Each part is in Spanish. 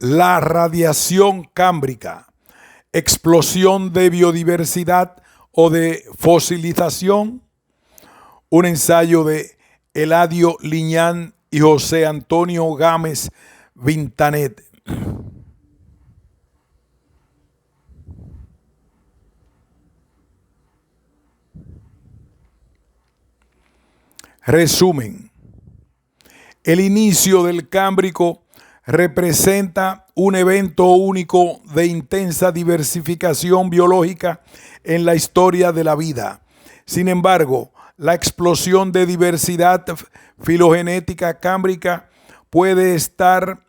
La radiación cámbrica, explosión de biodiversidad o de fosilización. Un ensayo de Eladio Liñán y José Antonio Gámez Vintanet. Resumen. El inicio del Cámbrico representa un evento único de intensa diversificación biológica en la historia de la vida. Sin embargo, la explosión de diversidad filogenética cámbrica puede estar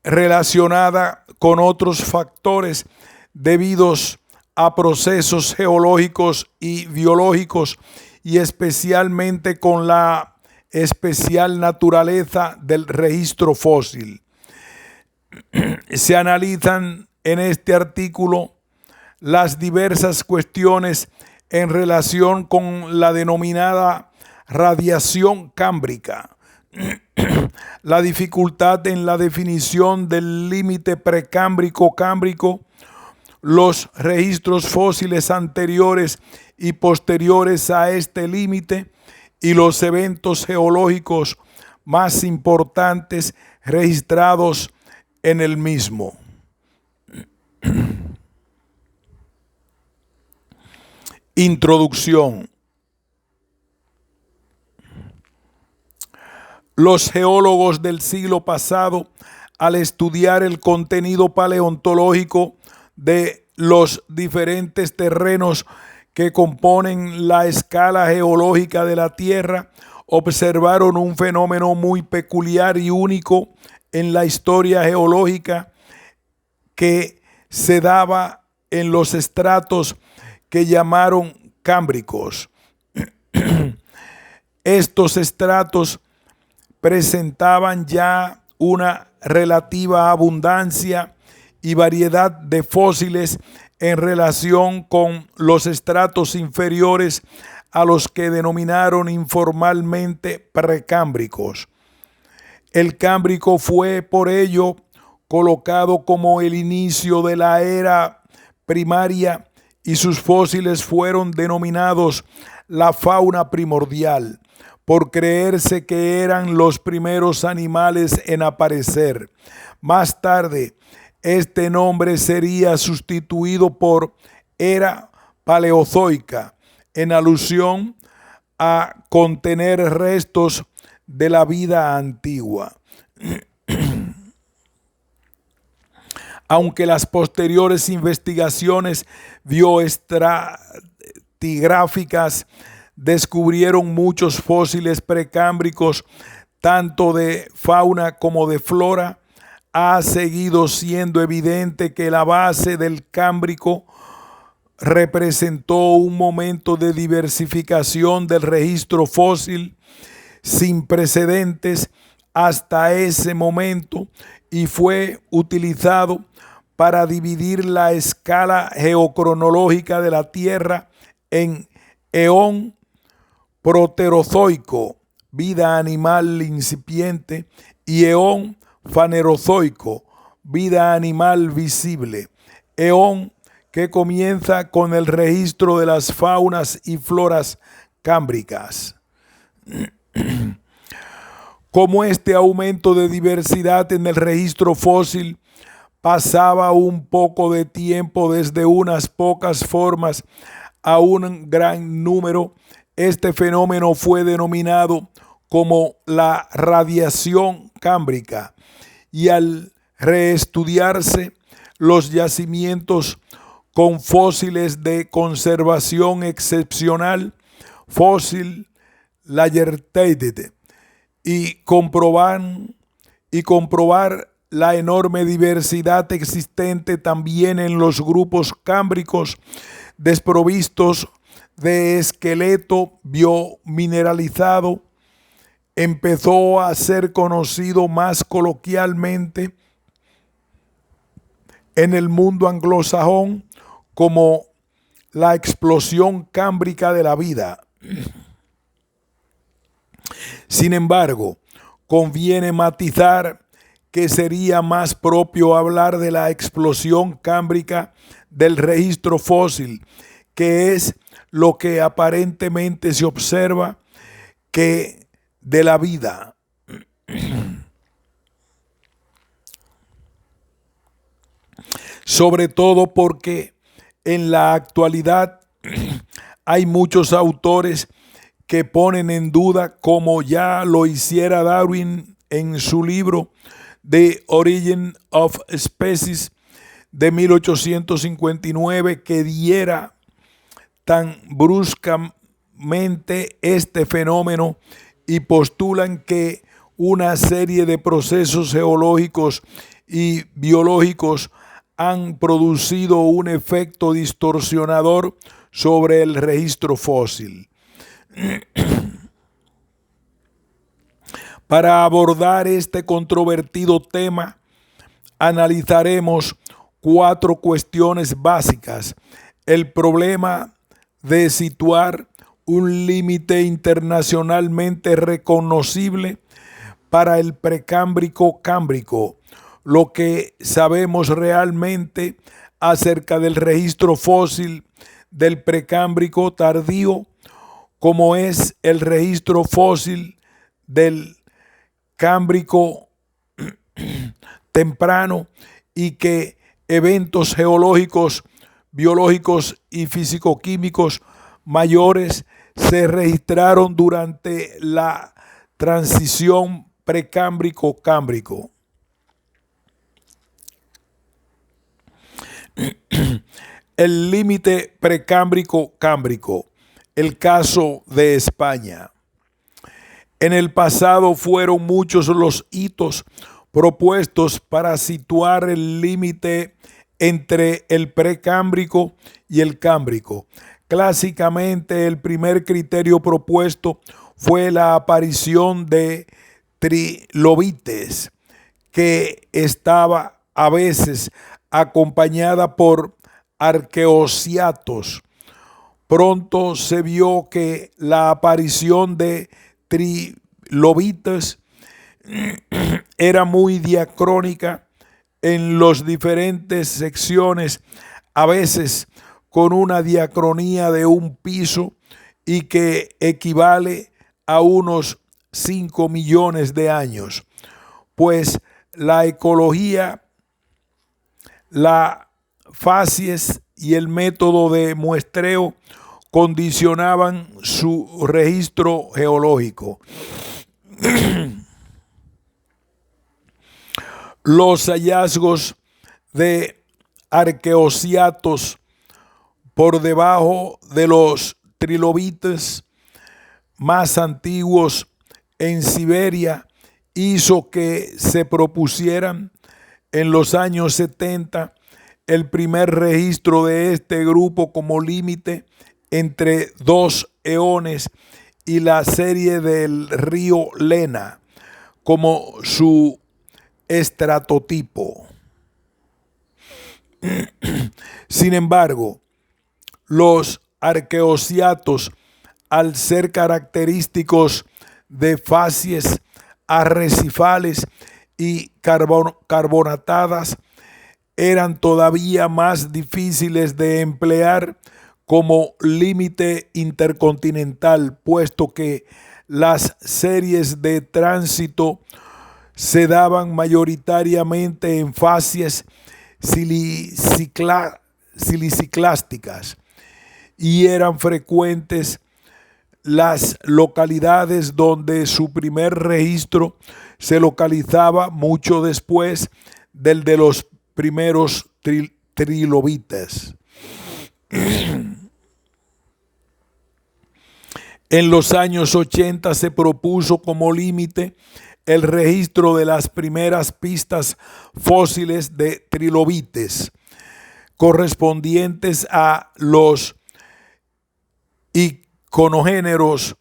relacionada con otros factores debidos a procesos geológicos y biológicos, y especialmente con la especial naturaleza del registro fósil. Se analizan en este artículo las diversas cuestiones en relación con la denominada radiación cámbrica, la dificultad en la definición del límite precámbrico-cámbrico, los registros fósiles anteriores y posteriores a este límite y los eventos geológicos más importantes registrados en el mismo. Introducción. Los geólogos del siglo pasado, al estudiar el contenido paleontológico de los diferentes terrenos que componen la escala geológica de la Tierra, observaron un fenómeno muy peculiar y único en la historia geológica que se daba en los estratos que llamaron cámbricos. Estos estratos presentaban ya una relativa abundancia y variedad de fósiles en relación con los estratos inferiores, a los que denominaron informalmente precámbricos. El Cámbrico fue por ello colocado como el inicio de la era primaria, y sus fósiles fueron denominados la fauna primordial, por creerse que eran los primeros animales en aparecer. Más tarde, este nombre sería sustituido por era paleozoica, en alusión a contener restos de la vida antigua. Aunque las posteriores investigaciones bioestratigráficas descubrieron muchos fósiles precámbricos, tanto de fauna como de flora, ha seguido siendo evidente que la base del Cámbrico representó un momento de diversificación del registro fósil sin precedentes hasta ese momento, y fue utilizado para dividir la escala geocronológica de la Tierra en eón proterozoico, vida animal incipiente, y eón fanerozoico, vida animal visible. Eón que comienza con el registro de las faunas y floras cámbricas. Como este aumento de diversidad en el registro fósil pasaba un poco de tiempo desde unas pocas formas a un gran número, este fenómeno fue denominado como la radiación cámbrica, y al reestudiarse los yacimientos con fósiles de conservación excepcional, fósil Layertheide, y comprobar la enorme diversidad existente también en los grupos cámbricos desprovistos de esqueleto biomineralizado, empezó a ser conocido más coloquialmente en el mundo anglosajón como la explosión cámbrica de la vida. Sin embargo, conviene matizar que sería más propio hablar de la explosión cámbrica del registro fósil, que es lo que aparentemente se observa, que de la vida. Sobre todo porque en la actualidad hay muchos autores que ponen en duda, como ya lo hiciera Darwin en su libro The Origin of Species de 1859, que diera tan bruscamente este fenómeno, y postulan que una serie de procesos geológicos y biológicos han producido un efecto distorsionador sobre el registro fósil. Para abordar este controvertido tema, analizaremos 4 cuestiones básicas: el problema de situar un límite internacionalmente reconocible para el precámbrico cámbrico, lo que sabemos realmente acerca del registro fósil del precámbrico tardío, como es el registro fósil del cámbrico temprano, y que eventos geológicos, biológicos y físico-químicos mayores se registraron durante la transición precámbrico-cámbrico. El límite precámbrico-cámbrico, el caso de España. En el pasado fueron muchos los hitos propuestos para situar el límite entre el precámbrico y el cámbrico. Clásicamente, el primer criterio propuesto fue la aparición de trilobites, que estaba a veces acompañada por arqueociatos. Pronto se vio que la aparición de trilobites era muy diacrónica en las diferentes secciones, a veces con una diacronía de un piso, y que equivale a unos 5 millones de años. Pues la ecología, la facies y el método de muestreo condicionaban su registro geológico. Los hallazgos de arqueociatos por debajo de los trilobites más antiguos en Siberia hizo que se propusieran en los años 70 el primer registro de este grupo como límite entre 2 eones y la serie del río Lena como su estratotipo. Sin embargo, los arqueociatos, al ser característicos de facies arrecifales y carbonatadas, eran todavía más difíciles de emplear como límite intercontinental, puesto que las series de tránsito se daban mayoritariamente en facies siliciclásticas, y eran frecuentes las localidades donde su primer registro se localizaba mucho después del de los primeros trilobites. En los años 80 se propuso como límite el registro de las primeras pistas fósiles de trilobites, correspondientes a los iconogéneros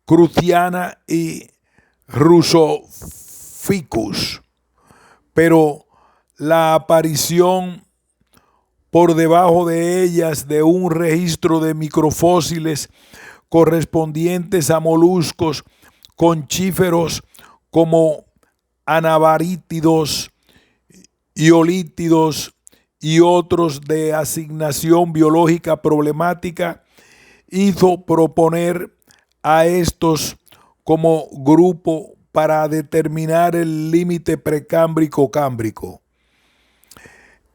Cruciana y Rusophycus, pero la aparición por debajo de ellas de un registro de microfósiles correspondientes a moluscos conchíferos como anabarítidos, iolítidos y otros de asignación biológica problemática, hizo proponer a estos como grupo para determinar el límite precámbrico-cámbrico.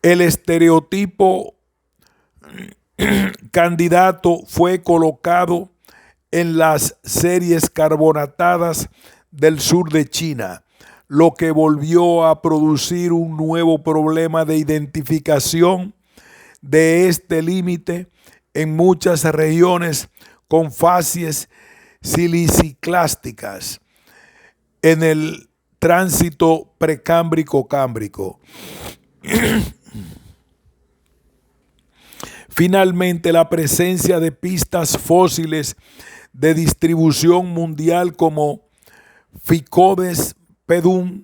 El estereotipo candidato fue colocado en las series carbonatadas del sur de China, lo que volvió a producir un nuevo problema de identificación de este límite en muchas regiones con facies siliciclásticas en el tránsito precámbrico-cámbrico. Finalmente, la presencia de pistas fósiles de distribución mundial como Phycodes pedum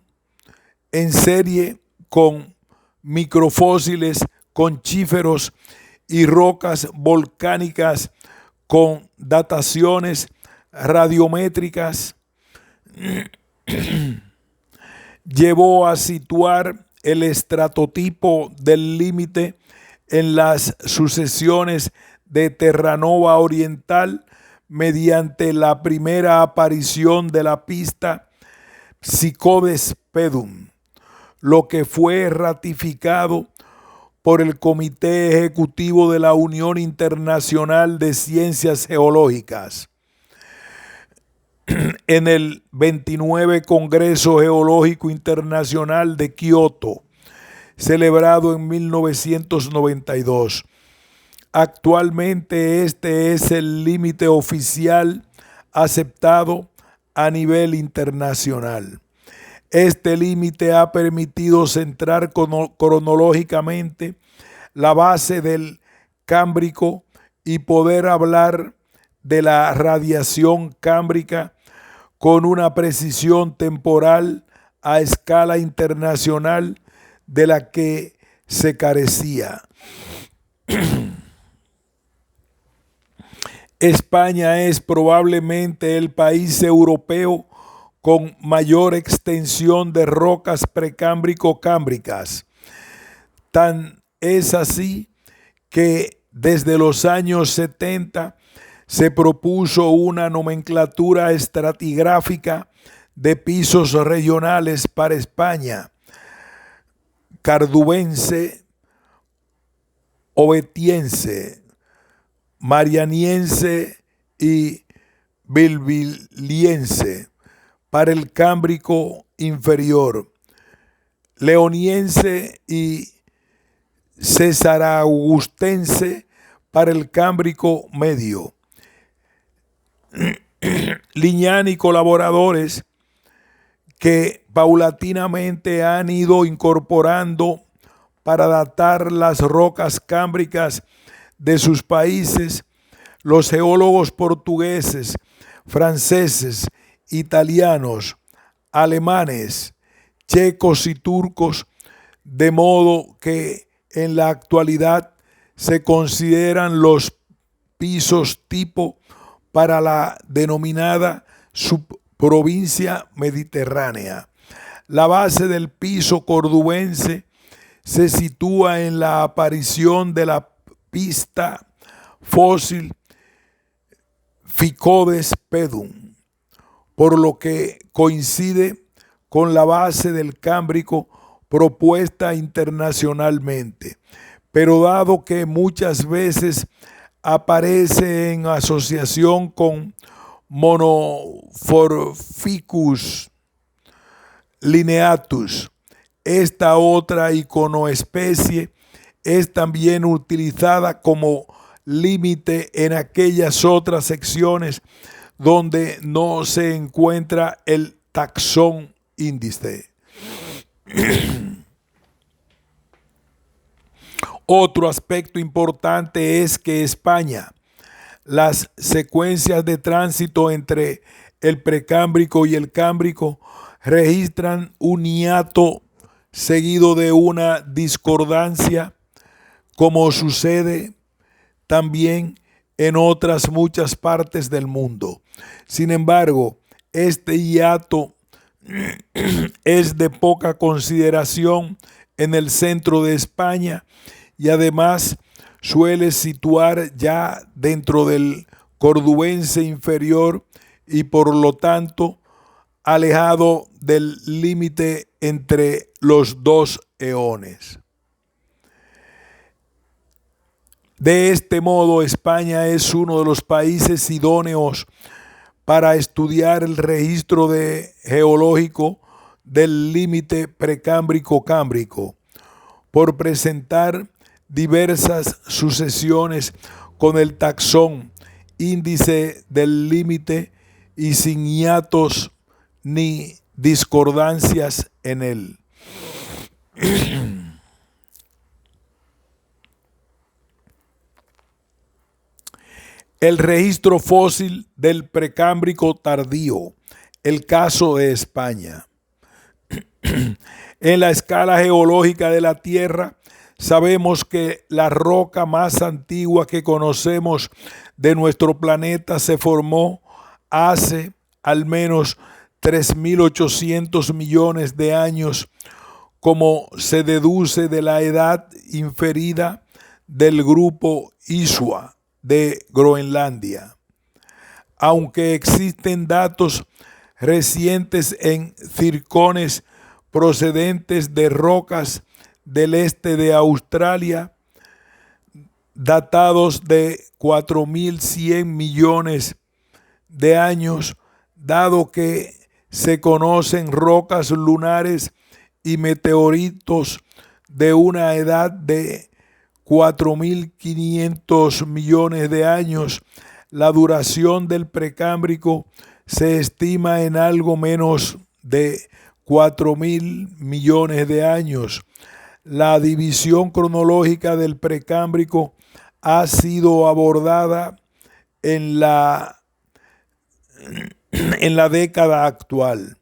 en serie con microfósiles conchíferos y rocas volcánicas con dataciones radiométricas llevó a situar el estratotipo del límite en las sucesiones de Terranova oriental mediante la primera aparición de la pista Phycodes pedum, lo que fue ratificado por el Comité Ejecutivo de la Unión Internacional de Ciencias Geológicas en el 29 Congreso Geológico Internacional de Kioto, celebrado en 1992. Actualmente este es el límite oficial aceptado a nivel internacional. Este límite ha permitido centrar cronológicamente la base del Cámbrico y poder hablar de la radiación cámbrica con una precisión temporal a escala internacional de la que se carecía. España es probablemente el país europeo con mayor extensión de rocas precámbrico-cámbricas. Tan es así que desde los años 70 se propuso una nomenclatura estratigráfica de pisos regionales para España: cardubense, ovetiense, marianiense y bilbiliense para el Cámbrico inferior, leoniense y cesaraugustense para el Cámbrico medio. Liñán y colaboradores, que paulatinamente han ido incorporando para datar las rocas cámbricas de sus países, los geólogos portugueses, franceses, italianos, alemanes, checos y turcos, de modo que en la actualidad se consideran los pisos tipo para la denominada subprovincia mediterránea. La base del piso cordubense se sitúa en la aparición de la pista fósil Phycodes pedum, por lo que coincide con la base del Cámbrico propuesta internacionalmente, pero dado que muchas veces aparece en asociación con Monophorficus lineatus, esta otra iconoespecie es también utilizada como límite en aquellas otras secciones donde no se encuentra el taxón índice. Otro aspecto importante es que España, las secuencias de tránsito entre el precámbrico y el cámbrico registran un hiato seguido de una discordancia, como sucede también en otras muchas partes del mundo. Sin embargo, este hiato es de poca consideración en el centro de España y además suele situar ya dentro del cordubense inferior y por lo tanto alejado del límite entre los dos eones. De este modo, España es uno de los países idóneos para estudiar el registro geológico del límite precámbrico-cámbrico, por presentar diversas sucesiones con el taxón, índice del límite y sin hiatos ni discordancias en él. El registro fósil del precámbrico tardío, el caso de España. En la escala geológica de la Tierra, sabemos que la roca más antigua que conocemos de nuestro planeta se formó hace al menos 3.800 millones de años, como se deduce de la edad inferida del grupo Isua de Groenlandia. Aunque existen datos recientes en circones procedentes de rocas del este de Australia, datados de 4.100 millones de años, dado que se conocen rocas lunares y meteoritos de una edad de 4.500 millones de años, la duración del precámbrico se estima en algo menos de 4.000 millones de años. La división cronológica del precámbrico ha sido abordada en la década actual,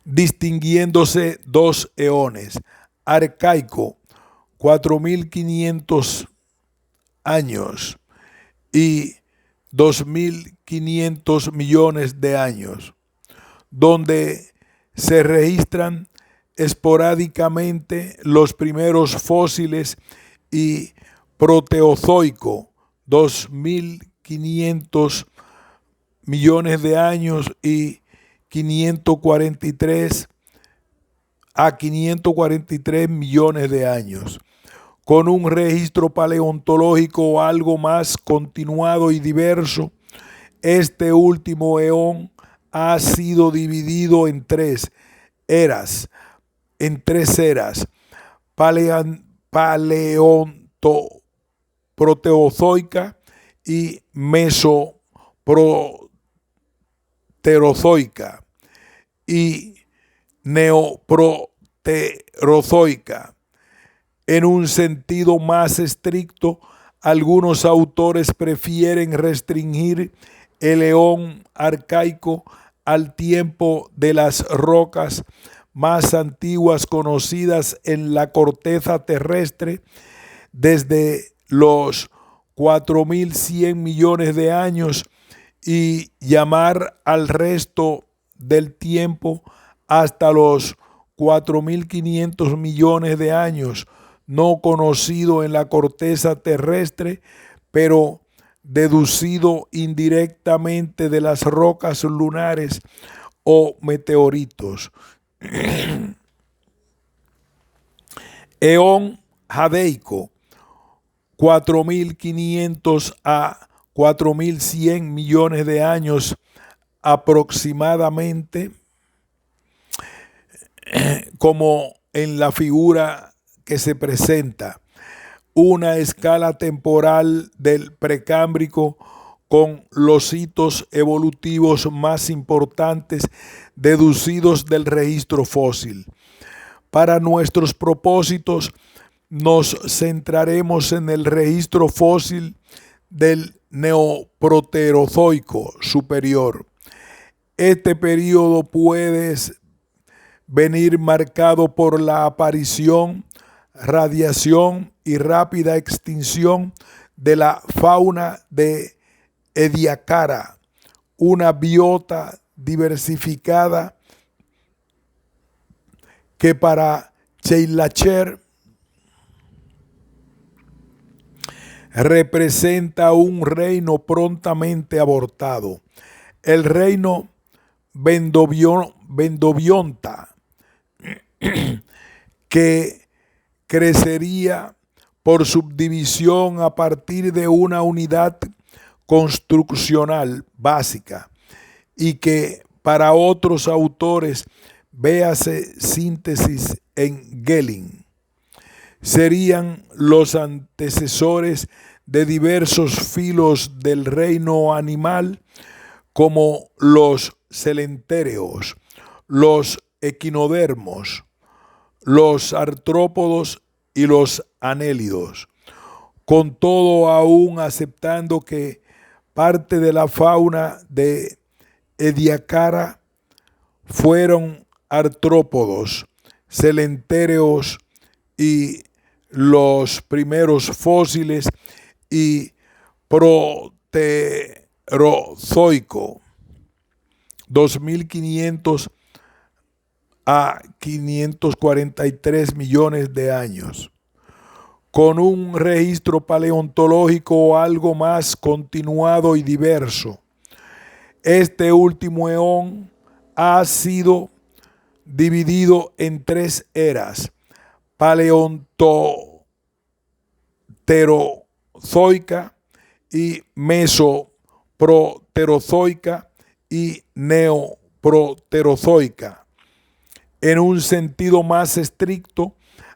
distinguiéndose dos eones: arcaico, 4.500 años, y 2.500 millones de años, donde se registran esporádicamente los primeros fósiles, y proteozoico, 2.500 millones de años y 543 millones de años, con un registro paleontológico algo más continuado y diverso. Este último eón ha sido dividido en tres eras, paleonto-proteozoica y mesoproterozoica y neoproterozoica. En un sentido más estricto, algunos autores prefieren restringir el eón arcaico al tiempo de las rocas más antiguas conocidas en la corteza terrestre, desde los 4.100 millones de años, y llamar al resto del tiempo hasta los 4.500 millones de años, no conocido en la corteza terrestre, pero deducido indirectamente de las rocas lunares o meteoritos. Eón jadeico, 4.500 a 4.100 millones de años aproximadamente, como en la figura que se presenta, una escala temporal del precámbrico con los hitos evolutivos más importantes deducidos del registro fósil. Para nuestros propósitos, nos centraremos en el registro fósil del neoproterozoico superior. Este periodo puede venir marcado por la aparición, radiación y rápida extinción de la fauna de Ediacara, una biota diversificada que para Scheilachert representa un reino prontamente abortado. El reino Vendobionta, que crecería por subdivisión a partir de una unidad construccional básica y que para otros autores, véase síntesis en Gehling, serían los antecesores de diversos filos del reino animal como los celentéreos, los equinodermos, los artrópodos y los anélidos, con todo aún aceptando que parte de la fauna de Ediacara fueron artrópodos, celentéreos y los primeros fósiles y proterozoico, 2500 a 543 millones de años, con un registro paleontológico algo más continuado y diverso. Este último eón ha sido dividido en tres eras: paleoproterozoica y mesoproterozoica y neoproterozoica. En un sentido más estricto,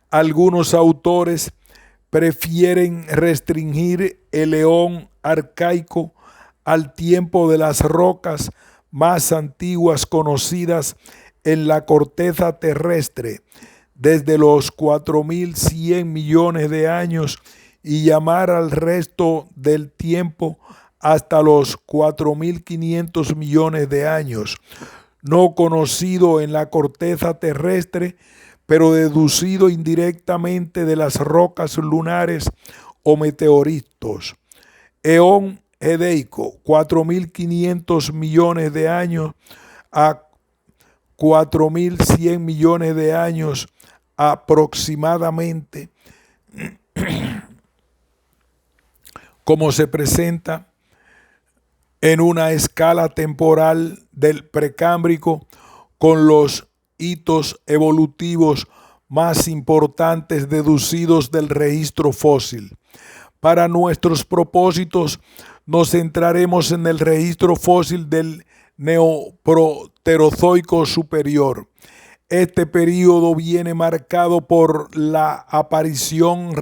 algunos autores prefieren restringir el eón arcaico al tiempo de las rocas más antiguas conocidas en la corteza terrestre, desde los 4100 millones de años, y llamar al resto del tiempo hasta los 4500 millones de años, no conocido en la corteza terrestre, pero deducido indirectamente de las rocas lunares o meteoritos. Eón edeico, 4500 millones de años a 4100 millones de años aproximadamente, como se presenta en una escala temporal del Precámbrico, con los hitos evolutivos más importantes deducidos del registro fósil. Para nuestros propósitos, nos centraremos en el registro fósil del Neoproterozoico superior. Este período viene marcado por la aparición,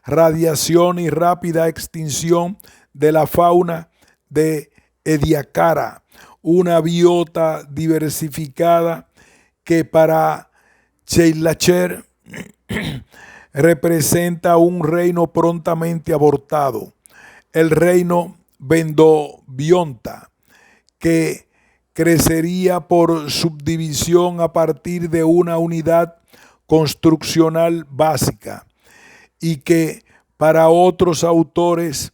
radiación y rápida extinción de la fauna de Ediacara, una biota diversificada que para Scheilachert representa un reino prontamente abortado, el reino Vendobionta, que crecería por subdivisión a partir de una unidad construccional básica y que para otros autores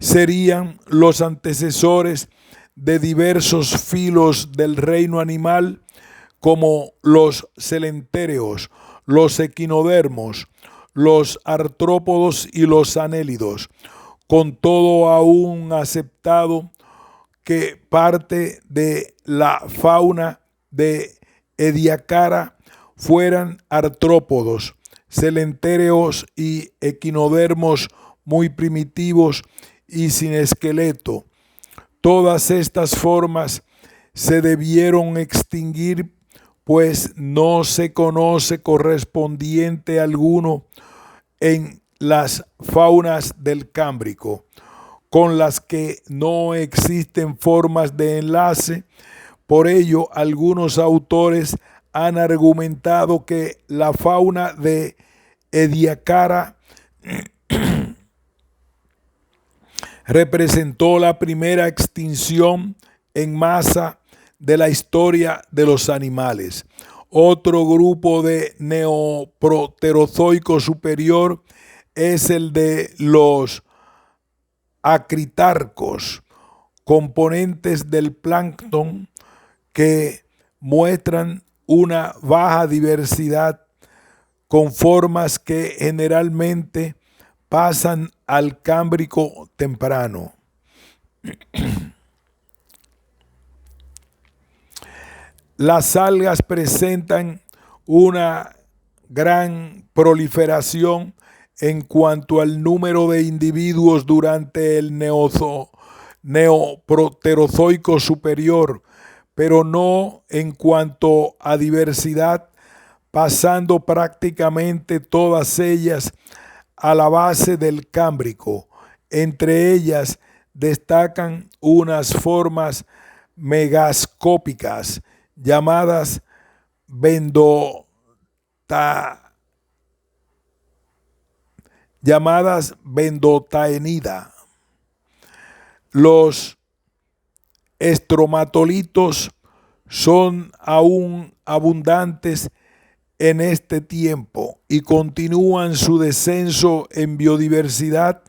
serían los antecesores de diversos filos del reino animal como los celentéreos, los equinodermos, los artrópodos y los anélidos, con todo aún aceptado que parte de la fauna de Ediacara fueran artrópodos, celentéreos y equinodermos muy primitivos y sin esqueleto. Todas estas formas se debieron extinguir, pues no se conoce correspondiente alguno en las faunas del Cámbrico, con las que no existen formas de enlace. Por ello, algunos autores han argumentado que la fauna de Ediacara representó la primera extinción en masa de la historia de los animales. Otro grupo de neoproterozoico superior es el de los acritarcos, componentes del plancton que muestran una baja diversidad con formas que generalmente pasan al Cámbrico temprano. Las algas presentan una gran proliferación en cuanto al número de individuos durante el neoproterozoico superior, pero no en cuanto a diversidad, pasando prácticamente todas ellas a la base del Cámbrico. Entre ellas destacan unas formas megascópicas llamadas bendotaenida. Los estromatolitos son aún abundantes en este tiempo y continúan su descenso en biodiversidad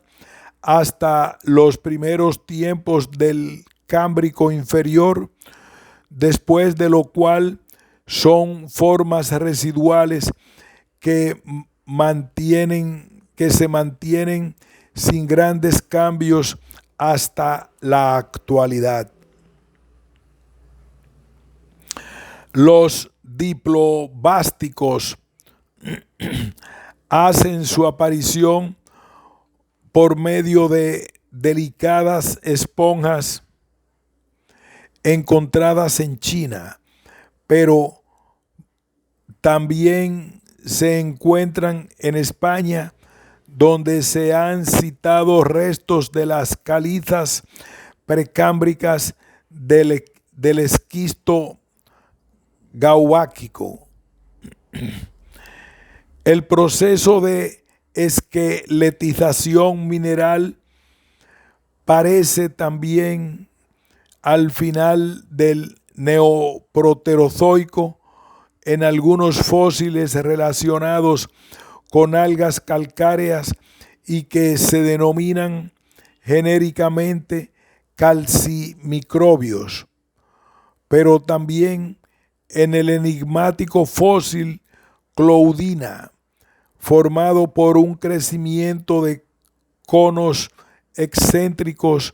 hasta los primeros tiempos del Cámbrico inferior, después de lo cual son formas residuales que se mantienen sin grandes cambios hasta la actualidad. Los diplobásticos hacen su aparición por medio de delicadas esponjas encontradas en China, pero también se encuentran en España, donde se han citado restos de las calizas precámbricas del esquisto gaubáquico. El proceso de esqueletización mineral parece también al final del neoproterozoico en algunos fósiles relacionados con algas calcáreas y que se denominan genéricamente calcimicrobios, pero también en el enigmático fósil Cloudina, formado por un crecimiento de conos excéntricos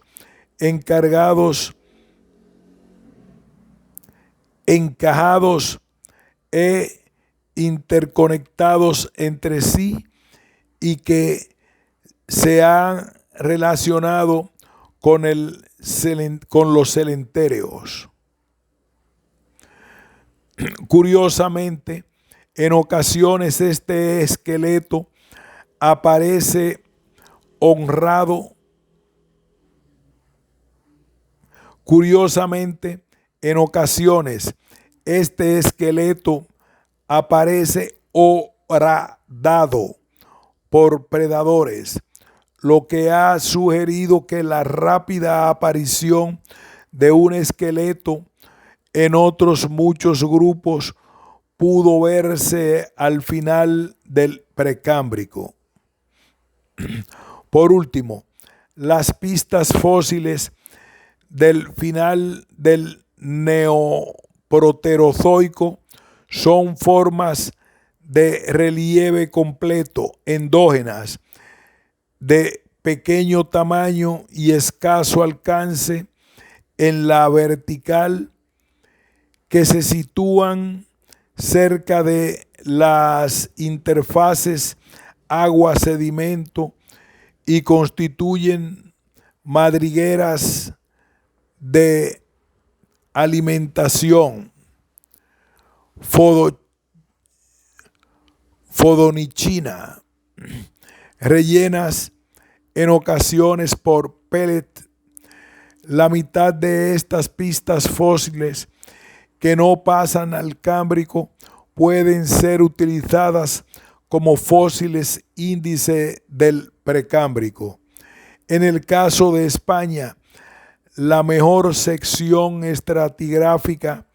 encajados e interconectados entre sí y que se han relacionado con los celentéreos. Curiosamente, en ocasiones este esqueleto aparece honrado. Curiosamente, en ocasiones este esqueleto aparece horadado por predadores, lo que ha sugerido que la rápida aparición de un esqueleto en otros muchos grupos pudo verse al final del Precámbrico. Por último, las pistas fósiles del final del neoproterozoico son formas de relieve completo, endógenas, de pequeño tamaño y escaso alcance en la vertical, que se sitúan cerca de las interfaces agua-sedimento y constituyen madrigueras de alimentación fodonichina, rellenas en ocasiones por pellet. La mitad de estas pistas fósiles que no pasan al Cámbrico pueden ser utilizadas como fósiles índice del Precámbrico. En el caso de España, la mejor sección estratigráfica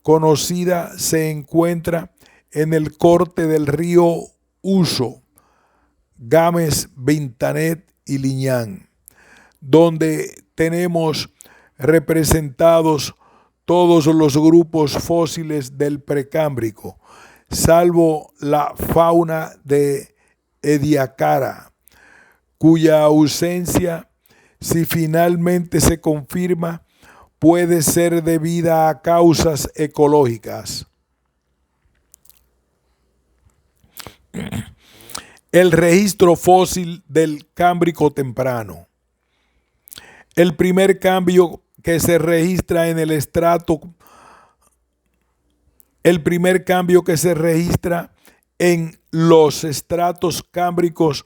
conocida se encuentra en el corte del río Uso, Gámez, Vintanet y Liñán, donde tenemos representados todos los grupos fósiles del Precámbrico, salvo la fauna de Ediacara, cuya ausencia, si finalmente se confirma, puede ser debida a causas ecológicas. El registro fósil del Cámbrico temprano. El primer cambio que se registra en el estrato, en los estratos cámbricos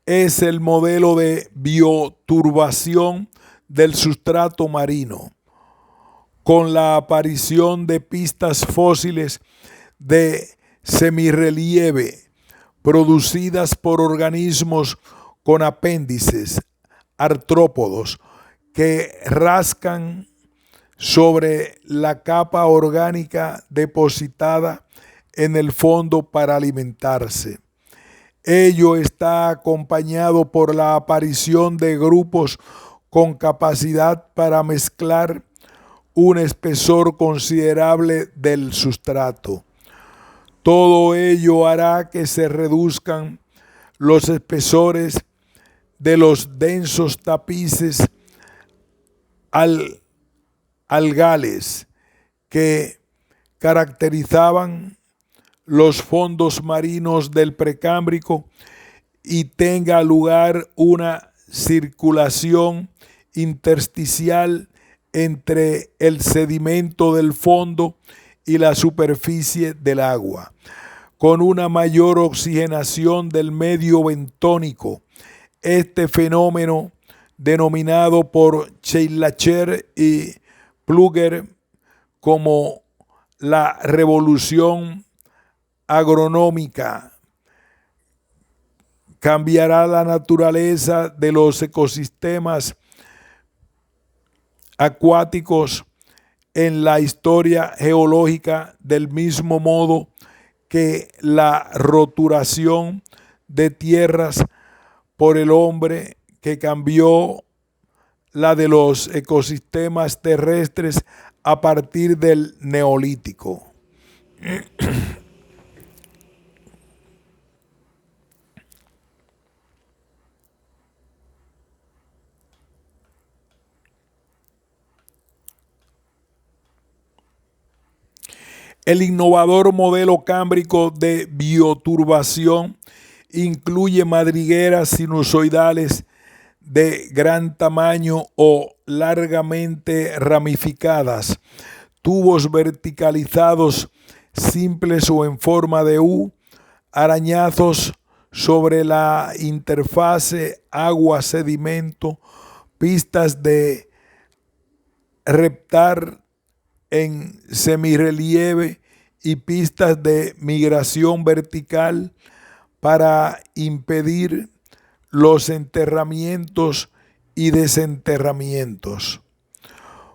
es el modelo de bioturbación del sustrato marino, con la aparición de pistas fósiles de semirrelieve producidas por organismos con apéndices, artrópodos, que rascan sobre la capa orgánica depositada en el fondo para alimentarse. Ello está acompañado por la aparición de grupos con capacidad para mezclar un espesor considerable del sustrato. Todo ello hará que se reduzcan los espesores de los densos tapices algales que caracterizaban los fondos marinos del Precámbrico y tenga lugar una circulación intersticial entre el sedimento del fondo y la superficie del agua, con una mayor oxigenación del medio bentónico. Este fenómeno, denominado por Scheidlacher y Plugger como la revolución agronómica, cambiará la naturaleza de los ecosistemas acuáticos en la historia geológica, del mismo modo que la roturación de tierras por el hombre, que cambió la de los ecosistemas terrestres a partir del Neolítico. El innovador modelo cámbrico de bioturbación incluye madrigueras sinusoidales de gran tamaño o largamente ramificadas, tubos verticalizados simples o en forma de U, arañazos sobre la interfase agua-sedimento, pistas de reptar en semirrelieve y pistas de migración vertical para impedir los enterramientos y desenterramientos.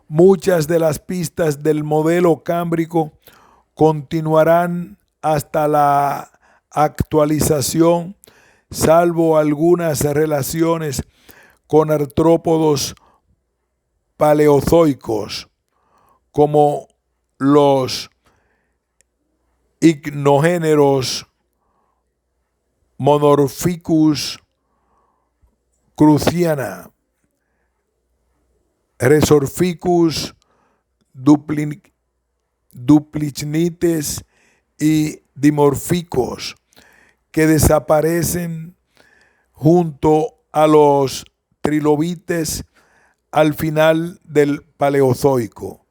Muchas de las pistas del modelo cámbrico continuarán hasta la actualización, salvo algunas relaciones con artrópodos paleozoicos, como los icnogéneros Monorficus cruciana, Resorficus duplichnites y dimorficos, que desaparecen junto a los trilobites al final del Paleozoico.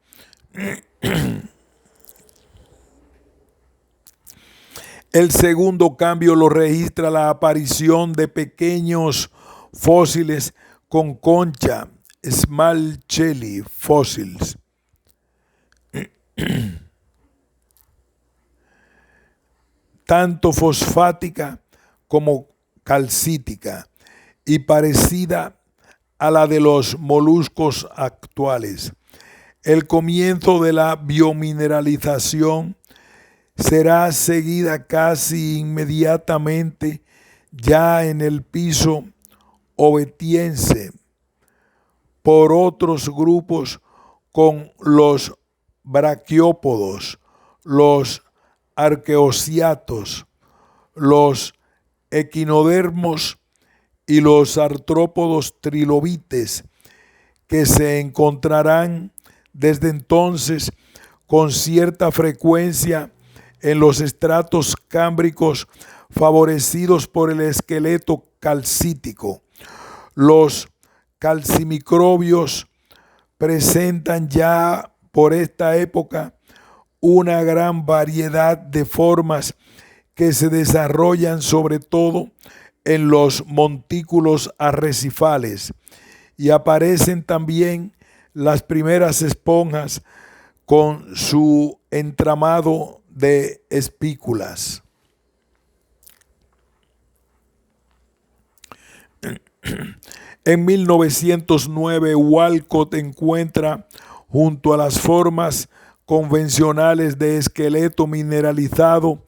El segundo cambio lo registra la aparición de pequeños fósiles con concha, small shelly fossils, tanto fosfática como calcítica, y parecida a la de los moluscos actuales. El comienzo de la biomineralización será seguida casi inmediatamente ya en el piso ovetiense por otros grupos con los braquiópodos, los arqueociatos, los equinodermos y los artrópodos trilobites, que se encontrarán desde entonces con cierta frecuencia en los estratos cámbricos favorecidos por el esqueleto calcítico. Los calcimicrobios presentan ya por esta época una gran variedad de formas que se desarrollan sobre todo en los montículos arrecifales, y aparecen también las primeras esponjas con su entramado de espículas. En 1909, Walcott encuentra junto a las formas convencionales de esqueleto mineralizado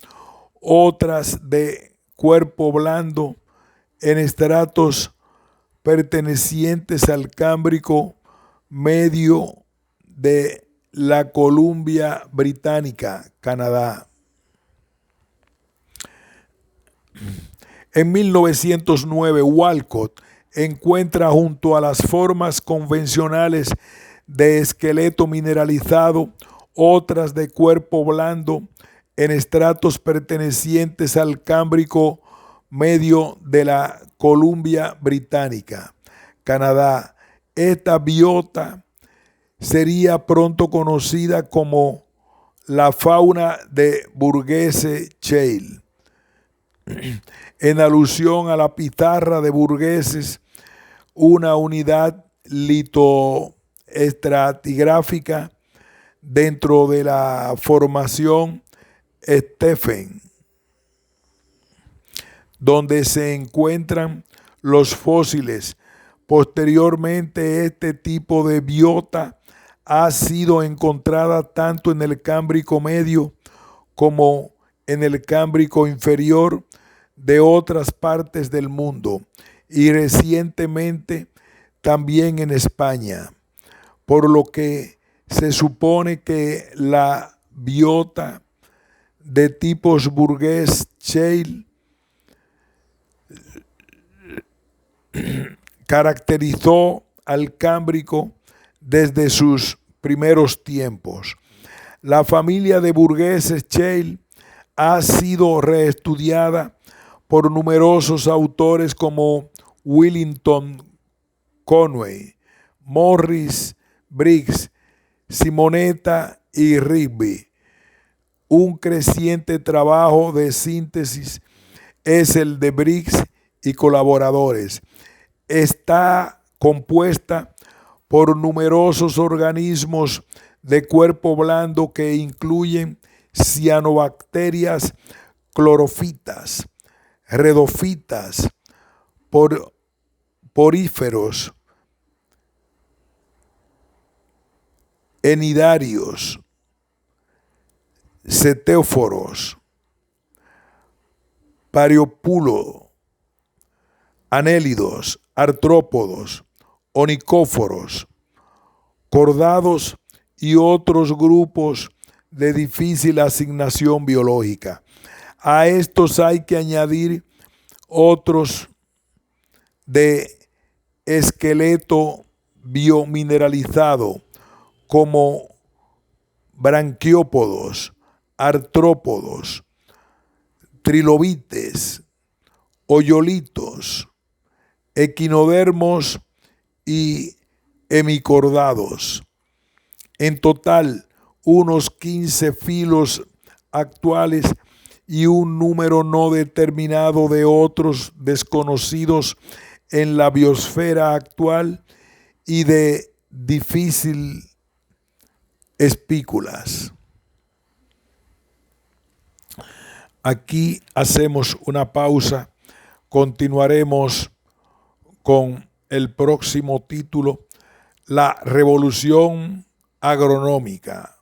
otras de cuerpo blando en estratos pertenecientes al Cámbrico medio de la Columbia Británica, Canadá. En 1909, Walcott encuentra junto a las formas convencionales de esqueleto mineralizado otras de cuerpo blando en estratos pertenecientes al Cámbrico medio de la Columbia Británica, Canadá. Esta biota sería pronto conocida como la fauna de Burgess Shale, en alusión a la pizarra de Burgess, una unidad litoestratigráfica dentro de la formación Stephen, donde se encuentran los fósiles. Posteriormente, este tipo de biota ha sido encontrada tanto en el Cámbrico medio como en el Cámbrico inferior de otras partes del mundo, y recientemente también en España, por lo que se supone que la biota de tipos Burgess Shale caracterizó al Cámbrico desde sus primeros tiempos. La familia de Burgess Shale ha sido reestudiada por numerosos autores como Willington Conway, Morris Briggs, Simonetta y Rigby. Un creciente trabajo de síntesis es el de Briggs y colaboradores. Está compuesta por numerosos organismos de cuerpo blando que incluyen cianobacterias, clorofitas, redofitas, poríferos, enidarios, cetéoforos, pariópulo, anélidos, artrópodos, onicóforos, cordados y otros grupos de difícil asignación biológica. A estos hay que añadir otros de esqueleto biomineralizado como branquiópodos, artrópodos, trilobites, hoyolitos, equinodermos y hemicordados. En total, unos 15 filos actuales y un número no determinado de otros desconocidos en la biosfera actual y de difícil espículas. Aquí hacemos una pausa. Continuaremos con el próximo título, la revolución agronómica.